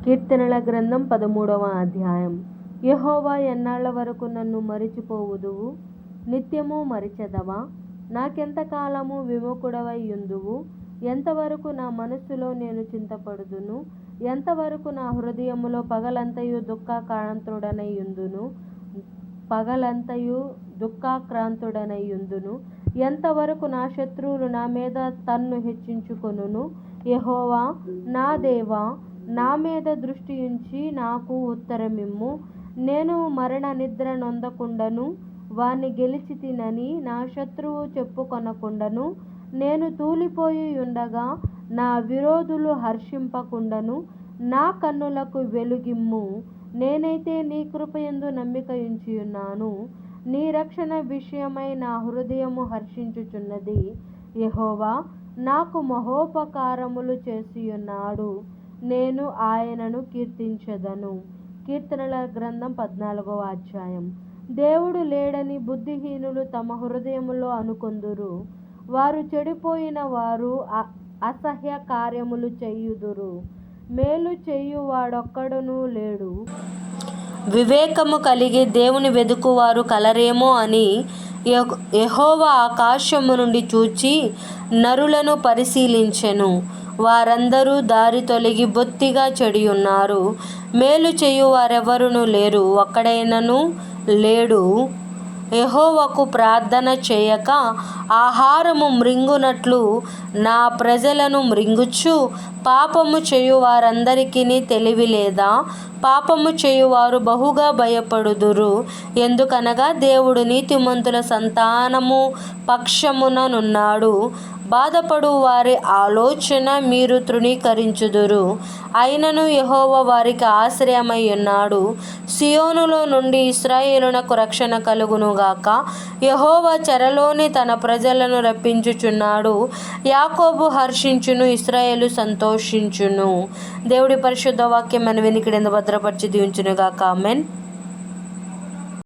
కీర్తనల గ్రంథం 13వ అధ్యాయం. యెహోవా, ఎన్నాళ్ల వరకు నన్ను మరిచిపోవుదువు? నిత్యము మరిచెదవా? నాకెంతకాలము విముఖుడవై యుందువు? ఎంతవరకు నా మనస్సులో నేను చింతపడుదును? ఎంతవరకు నా హృదయములో పగలంతయు దుఃఖాక్రాంతుడనై యుందును? ఎంతవరకు నా శత్రువులు నా మీద తన్ను హెచ్చించుకొనును? యెహోవా నా దేవా, నా మీద దృష్టి ఉంచి నాకు ఉత్తరమిమ్ము. నేను మరణ నిద్ర నొందకుండను వాణ్ణి గెలిచితినని నా శత్రువు చెప్పుకొనకుండను. నేను తూలిపోయి యుండగా నా విరోధులు హర్షింపకుండను. నా కన్నులకు వెలుగిమ్ము. నేనైతే నీ కృపయందు నమ్మిక ఉంచియున్నాను. నీ రక్షణ విషయమై నా హృదయము హర్షించుచున్నది. యెహోవా నాకు మహోపకారములు చేసియున్నాడు. నేను ఆయనను కీర్తించెదను. కీర్తనల గ్రంథం 14వ అధ్యాయం. దేవుడు లేడని బుద్ధిహీనులు తమ హృదయములో అనుకొందురు. వారు చెడిపోయిన వారు అసహ్య కార్యములు చేయుదురు. మేలు చేయువాడొక్కడునూ లేడు. వివేకము కలిగి దేవుని వెదుకువారు కలరేమో అని యెహోవా ఆకాశము నుండి చూచి నరులను పరిశీలించెను. వారందరూ దారి తొలగి బొత్తిగా చెడియున్నారు. మేలు చేయువారెవరునూ లేరు, ఒక్కడైనను లేడు. యెహోవాకు ప్రార్థన చేయక ఆహారము మృంగునట్లు నా ప్రజలను మృంగుచు, పాపము చేయువారందరికిని తెలివి లేదా? పాపము చేయువారు బహుగా భయపడుదురు. ఎందుకనగా దేవుడు నీతిమంతుల సంతానము పక్షమున నున్నాడు. బాధపడు వారి ఆలోచన మీరు తృణీకరించుదురు. అయినను యెహోవా వారికి ఆశ్రయమై ఉన్నాడు. సియోనులో నుండి ఇశ్రాయేలునకు రక్షణ కలుగునుగాక. యెహోవా చెరలోని తన ప్రజలను రప్పించుచున్నాడు. యాకోబు హర్షించును, ఇశ్రాయేలు సంతోషించును. దేవుడి పరిశుద్ధ వాక్యం మన వినికిడి భద్రపరిచి దీవించునుగాక. ఆమేన్.